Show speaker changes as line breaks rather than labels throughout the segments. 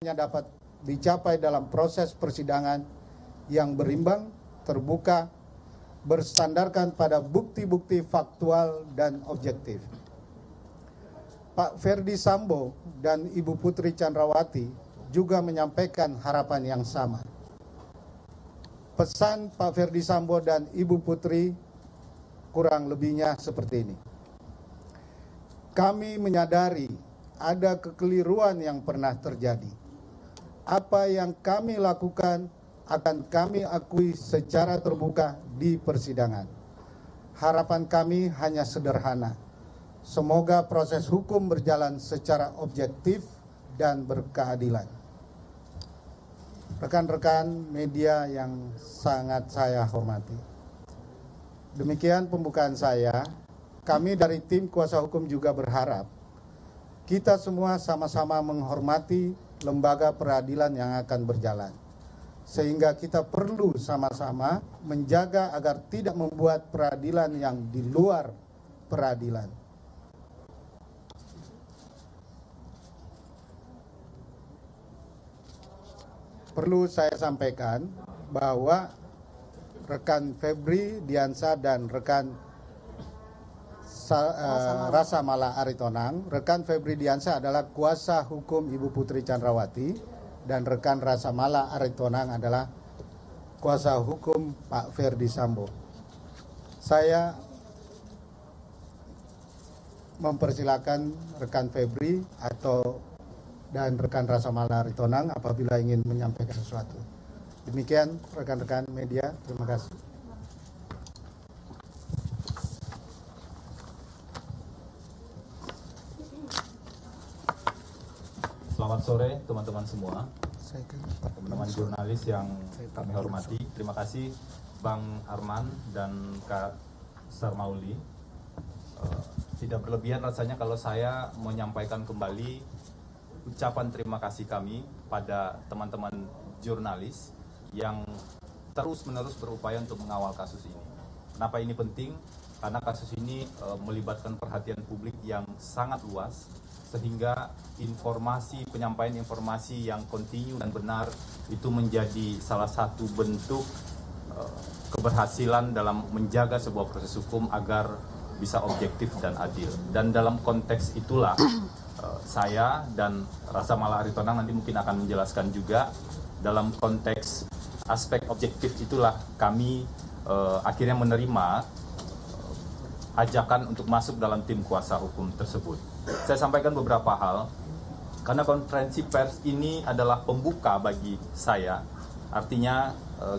dapat dicapai dalam proses persidangan yang berimbang, terbuka, berstandarkan pada bukti-bukti faktual dan objektif. Pak Ferdi Sambo dan Ibu Putri Chandrawati juga menyampaikan harapan yang sama. Pesan Pak Ferdi Sambo dan Ibu Putri kurang lebihnya seperti ini. Kami menyadari ada kekeliruan yang pernah terjadi. Apa yang kami lakukan akan kami akui secara terbuka di persidangan. Harapan kami hanya sederhana. Semoga proses hukum berjalan secara objektif dan berkeadilan. Rekan-rekan media yang sangat saya hormati. Demikian pembukaan saya. Kami dari tim kuasa hukum juga berharap kita semua sama-sama menghormati lembaga peradilan yang akan berjalan. Sehingga kita perlu sama-sama menjaga agar tidak membuat peradilan yang di luar peradilan. Perlu saya sampaikan bahwa rekan Febri Diansyah dan rekan Rasa Mala Aritonang, rekan Febri Diansyah adalah kuasa hukum Ibu Putri Chandrawati dan rekan Rasa Mala Aritonang adalah kuasa hukum Pak Ferdi Sambo. Saya mempersilakan rekan Febri dan rekan Rasa Mala Aritonang apabila ingin menyampaikan sesuatu. Demikian rekan-rekan media, terima kasih.
Selamat sore teman-teman semua, teman-teman jurnalis yang kami hormati. Terima kasih Bang Arman dan Kak Sarmauli. Tidak berlebihan rasanya kalau saya menyampaikan kembali ucapan terima kasih kami pada teman-teman jurnalis yang terus-menerus berupaya untuk mengawal kasus ini. Kenapa ini penting? Karena kasus ini melibatkan perhatian publik yang sangat luas, sehingga penyampaian informasi yang kontinu dan benar itu menjadi salah satu bentuk keberhasilan dalam menjaga sebuah proses hukum agar bisa objektif dan adil. Dan dalam konteks itulah saya dan Rasa Mala Aritonang nanti mungkin akan menjelaskan juga, dalam konteks aspek objektif itulah kami akhirnya menerima ajakan untuk masuk dalam tim kuasa hukum tersebut. Saya sampaikan beberapa hal, karena konferensi pers ini adalah pembuka bagi saya. Artinya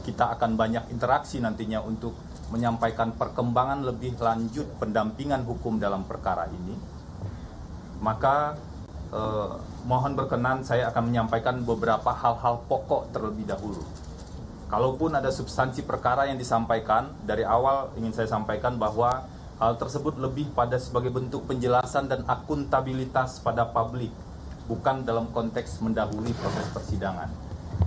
kita akan banyak interaksi nantinya untuk menyampaikan perkembangan lebih lanjut pendampingan hukum dalam perkara ini. Maka mohon berkenan saya akan menyampaikan beberapa hal-hal pokok terlebih dahulu. Kalaupun ada substansi perkara yang disampaikan, dari awal ingin saya sampaikan bahwa hal tersebut lebih pada sebagai bentuk penjelasan dan akuntabilitas pada publik, bukan dalam konteks mendahului proses persidangan.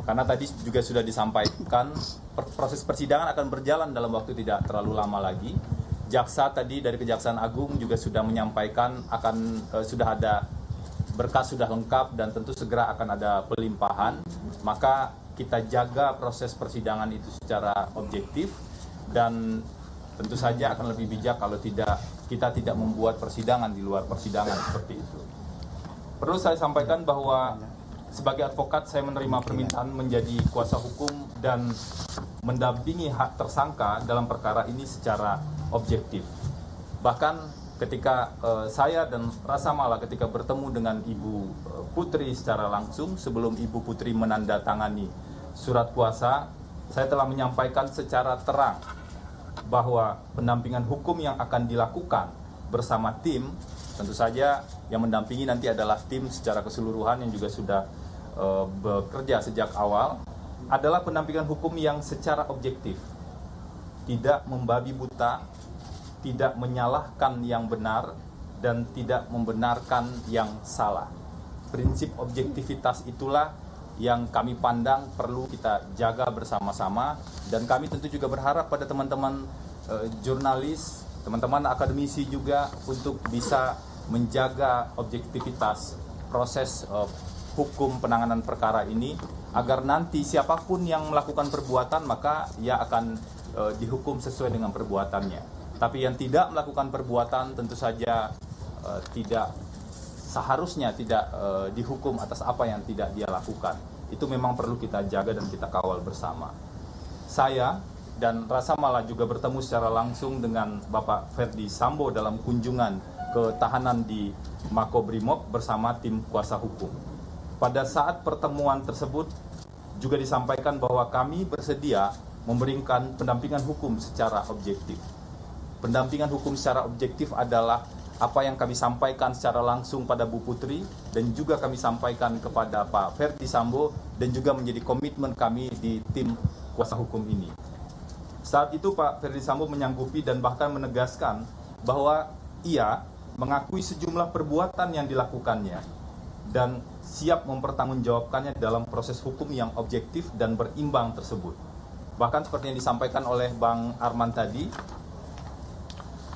Karena tadi juga sudah disampaikan, proses persidangan akan berjalan dalam waktu tidak terlalu lama lagi. Jaksa tadi dari Kejaksaan Agung juga sudah menyampaikan sudah ada berkas sudah lengkap dan tentu segera akan ada pelimpahan. Maka kita jaga proses persidangan itu secara objektif, dan tentu saja akan lebih bijak kalau kita tidak membuat persidangan di luar persidangan seperti itu. Perlu saya sampaikan bahwa sebagai advokat saya menerima permintaan menjadi kuasa hukum dan mendampingi hak tersangka dalam perkara ini secara objektif. Bahkan ketika saya dan Rasa Mala ketika bertemu dengan Ibu Putri secara langsung, sebelum Ibu Putri menandatangani surat kuasa, saya telah menyampaikan secara terang bahwa pendampingan hukum yang akan dilakukan bersama tim, tentu saja yang mendampingi nanti adalah tim secara keseluruhan yang juga sudah bekerja sejak awal, adalah pendampingan hukum yang secara objektif, tidak membabi buta, tidak menyalahkan yang benar, dan tidak membenarkan yang salah. Prinsip objektivitas itulah yang kami pandang perlu kita jaga bersama-sama, dan kami tentu juga berharap pada teman-teman jurnalis, teman-teman akademisi juga untuk bisa menjaga objektivitas proses hukum penanganan perkara ini, agar nanti siapapun yang melakukan perbuatan maka ia akan dihukum sesuai dengan perbuatannya. Tapi yang tidak melakukan perbuatan tentu saja tidak seharusnya tidak dihukum atas apa yang tidak dia lakukan. Itu memang perlu kita jaga dan kita kawal bersama. Saya dan Rasa Mala juga bertemu secara langsung dengan Bapak Ferdi Sambo dalam kunjungan ke tahanan di Makobrimob bersama tim kuasa hukum. Pada saat pertemuan tersebut juga disampaikan bahwa kami bersedia memberikan pendampingan hukum secara objektif. Pendampingan hukum secara objektif adalah apa yang kami sampaikan secara langsung pada Bu Putri dan juga kami sampaikan kepada Pak Ferdi Sambo dan juga menjadi komitmen kami di tim kuasa hukum ini. Saat itu Pak Ferdi Sambo menyanggupi dan bahkan menegaskan bahwa ia mengakui sejumlah perbuatan yang dilakukannya dan siap mempertanggungjawabkannya dalam proses hukum yang objektif dan berimbang tersebut. Bahkan seperti yang disampaikan oleh Bang Arman tadi,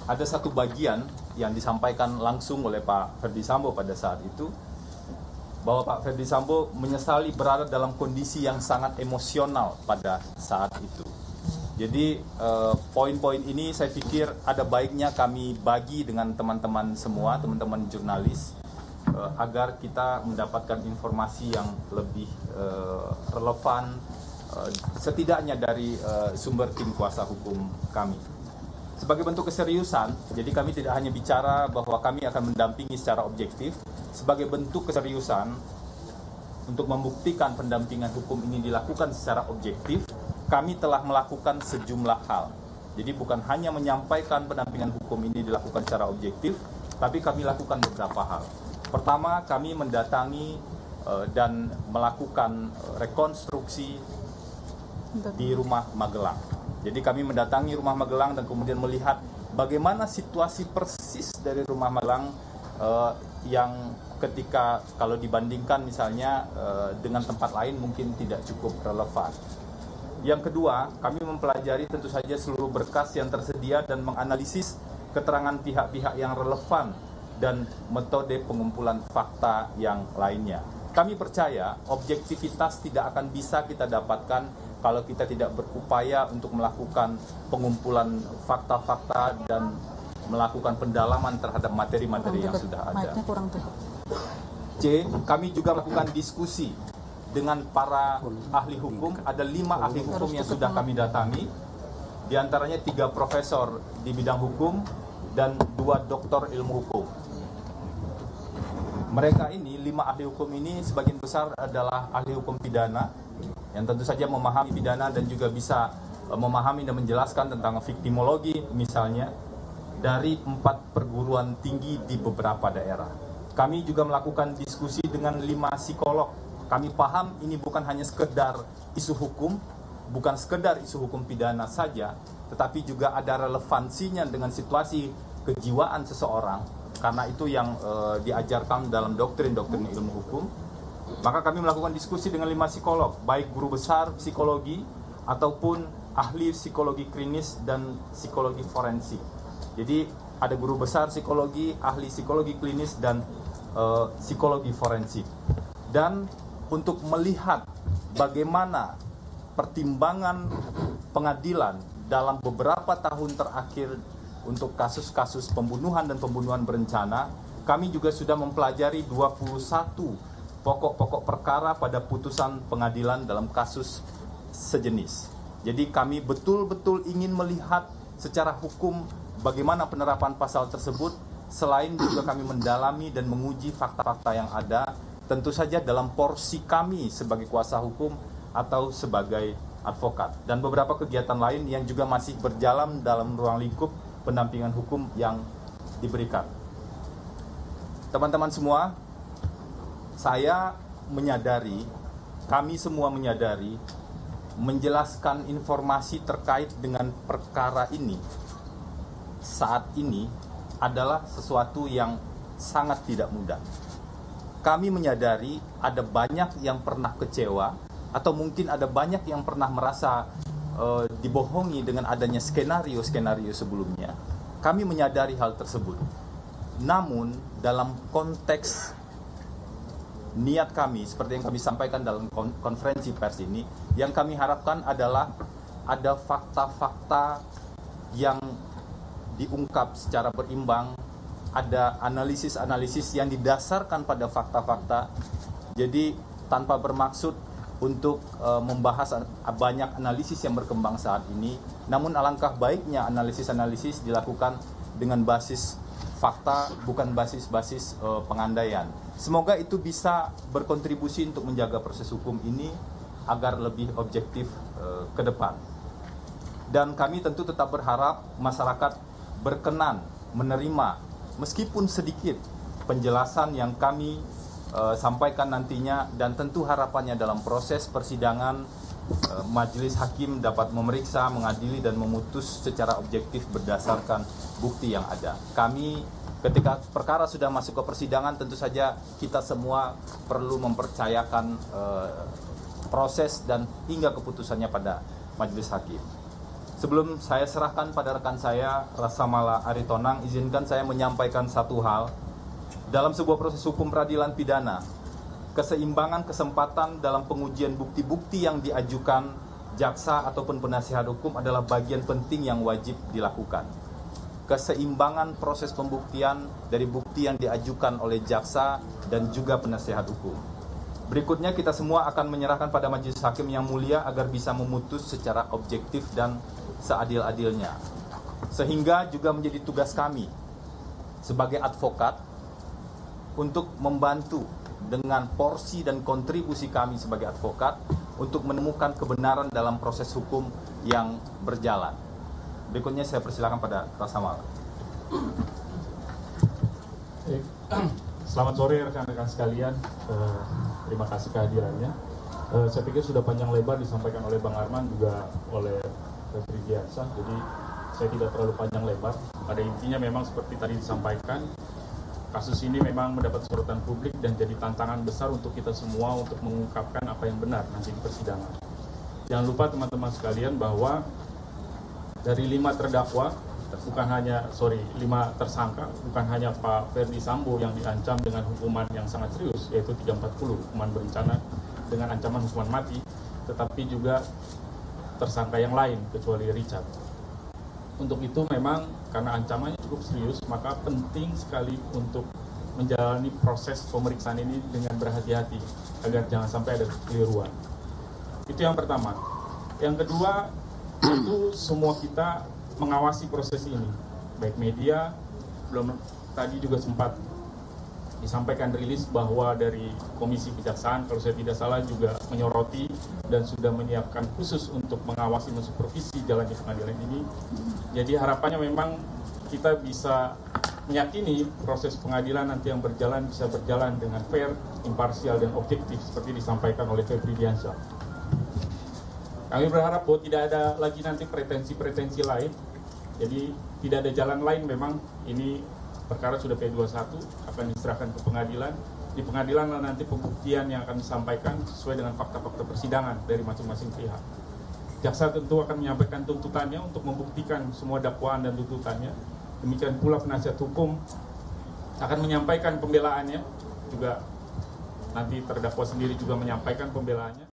ada satu bagian yang disampaikan langsung oleh Pak Ferdi Sambo pada saat itu, bahwa Pak Ferdi Sambo menyesali berada dalam kondisi yang sangat emosional pada saat itu. Jadi poin-poin ini saya pikir ada baiknya kami bagi dengan teman-teman semua, teman-teman jurnalis, agar kita mendapatkan informasi yang lebih relevan, setidaknya dari sumber tim kuasa hukum kami. Sebagai bentuk keseriusan, jadi kami tidak hanya bicara bahwa kami akan mendampingi secara objektif, sebagai bentuk keseriusan untuk membuktikan pendampingan hukum ini dilakukan secara objektif, kami telah melakukan sejumlah hal. Jadi bukan hanya menyampaikan pendampingan hukum ini dilakukan secara objektif, tapi kami lakukan beberapa hal. Pertama, kami mendatangi dan melakukan rekonstruksi di rumah Magelang. Jadi kami mendatangi rumah Magelang dan kemudian melihat bagaimana situasi persis dari rumah Magelang yang ketika kalau dibandingkan misalnya dengan tempat lain mungkin tidak cukup relevan. Yang kedua, kami mempelajari tentu saja seluruh berkas yang tersedia dan menganalisis keterangan pihak-pihak yang relevan dan metode pengumpulan fakta yang lainnya. Kami percaya objektivitas tidak akan bisa kita dapatkan kalau kita tidak berupaya untuk melakukan pengumpulan fakta-fakta dan melakukan pendalaman terhadap materi-materi yang sudah ada. C, kami juga melakukan diskusi dengan para ahli hukum. Ada 5 ahli hukum yang sudah kami datangi, diantaranya 3 profesor di bidang hukum dan 2 doktor ilmu hukum. Mereka ini, 5 ahli hukum ini sebagian besar adalah ahli hukum pidana yang tentu saja memahami pidana dan juga bisa memahami dan menjelaskan tentang viktimologi misalnya dari 4 perguruan tinggi di beberapa daerah. Kami juga melakukan diskusi dengan 5 psikolog. Kami paham ini bukan hanya sekedar isu hukum, bukan sekedar isu hukum pidana saja, tetapi juga ada relevansinya dengan situasi kejiwaan seseorang, karena itu yang diajarkan dalam doktrin-doktrin ilmu hukum. Maka kami melakukan diskusi dengan 5 psikolog, baik guru besar psikologi ataupun ahli psikologi klinis dan psikologi forensik. Jadi ada guru besar psikologi, ahli psikologi klinis dan psikologi forensik. Dan untuk melihat bagaimana pertimbangan pengadilan dalam beberapa tahun terakhir untuk kasus-kasus pembunuhan dan pembunuhan berencana, kami juga sudah mempelajari 21 pokok-pokok perkara pada putusan pengadilan dalam kasus sejenis. Jadi kami betul-betul ingin melihat secara hukum bagaimana penerapan pasal tersebut, selain juga kami mendalami dan menguji fakta-fakta yang ada, tentu saja dalam porsi kami sebagai kuasa hukum atau sebagai advokat. Dan beberapa kegiatan lain yang juga masih berjalan dalam ruang lingkup pendampingan hukum yang diberikan. Teman-teman semua, saya menyadari, kami semua menyadari, menjelaskan informasi terkait dengan perkara ini saat ini adalah sesuatu yang sangat tidak mudah. Kami menyadari ada banyak yang pernah kecewa atau mungkin ada banyak yang pernah merasa dibohongi dengan adanya skenario-skenario sebelumnya. Kami menyadari hal tersebut. Namun dalam konteks niat kami seperti yang kami sampaikan dalam konferensi pers ini, yang kami harapkan adalah ada fakta-fakta yang diungkap secara berimbang, ada analisis-analisis yang didasarkan pada fakta-fakta. Jadi tanpa bermaksud untuk membahas banyak analisis yang berkembang saat ini, namun alangkah baiknya analisis-analisis dilakukan dengan basis fakta, bukan basis-basis pengandaian. Semoga itu bisa berkontribusi untuk menjaga proses hukum ini agar lebih objektif ke depan. Dan kami tentu tetap berharap masyarakat berkenan menerima meskipun sedikit penjelasan yang kami sampaikan nantinya, dan tentu harapannya dalam proses persidangan majelis hakim dapat memeriksa, mengadili dan memutus secara objektif berdasarkan bukti yang ada. Kami ketika perkara sudah masuk ke persidangan, tentu saja kita semua perlu mempercayakan proses dan hingga keputusannya pada majelis hakim. Sebelum saya serahkan pada rekan saya Rasamala Aritonang, izinkan saya menyampaikan satu hal. Dalam sebuah proses hukum peradilan pidana, keseimbangan kesempatan dalam pengujian bukti-bukti yang diajukan jaksa ataupun penasihat hukum adalah bagian penting yang wajib dilakukan. Keseimbangan proses pembuktian dari bukti yang diajukan oleh jaksa dan juga penasihat hukum. Berikutnya kita semua akan menyerahkan pada majelis hakim yang mulia agar bisa memutus secara objektif dan seadil-adilnya. Sehingga juga menjadi tugas kami sebagai advokat untuk membantu dengan porsi dan kontribusi kami sebagai advokat untuk menemukan kebenaran dalam proses hukum yang berjalan. Berikutnya saya persilakan pada Rasamala.
Selamat sore rekan-rekan sekalian. Terima kasih kehadirannya. Saya pikir sudah panjang lebar disampaikan oleh Bang Arman juga oleh Febri Diansyah. Jadi saya tidak terlalu panjang lebar. Pada intinya memang seperti tadi disampaikan, kasus ini memang mendapat sorotan publik dan jadi tantangan besar untuk kita semua untuk mengungkapkan apa yang benar nanti di persidangan. Jangan lupa teman-teman sekalian bahwa dari 5 terdakwa, bukan hanya, 5 tersangka, bukan hanya Pak Ferdi Sambo yang diancam dengan hukuman yang sangat serius, yaitu 340, hukuman berencana dengan ancaman hukuman mati, tetapi juga tersangka yang lain kecuali Richard. Untuk itu memang karena ancamannya cukup serius, maka penting sekali untuk menjalani proses pemeriksaan ini dengan berhati-hati agar jangan sampai ada kekeliruan. Itu yang pertama. Yang kedua, itu semua kita mengawasi proses ini, baik media. Belum tadi juga sempat disampaikan rilis bahwa dari Komisi Kejaksaan, kalau saya tidak salah, juga menyoroti dan sudah menyiapkan khusus untuk mengawasi mensupervisi jalannya pengadilan ini. Jadi harapannya memang kita bisa meyakini proses pengadilan nanti yang berjalan bisa berjalan dengan fair, imparsial dan objektif seperti disampaikan oleh Febri Diansyah. Kami berharap bahwa tidak ada lagi nanti pretensi-pretensi lain. Jadi tidak ada jalan lain, memang ini perkara sudah P21 akan diserahkan ke pengadilan. Di pengadilan nanti pembuktian yang akan disampaikan sesuai dengan fakta-fakta persidangan dari masing-masing pihak. Jaksa tentu akan menyampaikan tuntutannya untuk membuktikan semua dakwaan dan tuntutannya. Demikian pula penasihat hukum akan menyampaikan pembelaannya, juga nanti terdakwa sendiri juga menyampaikan pembelaannya.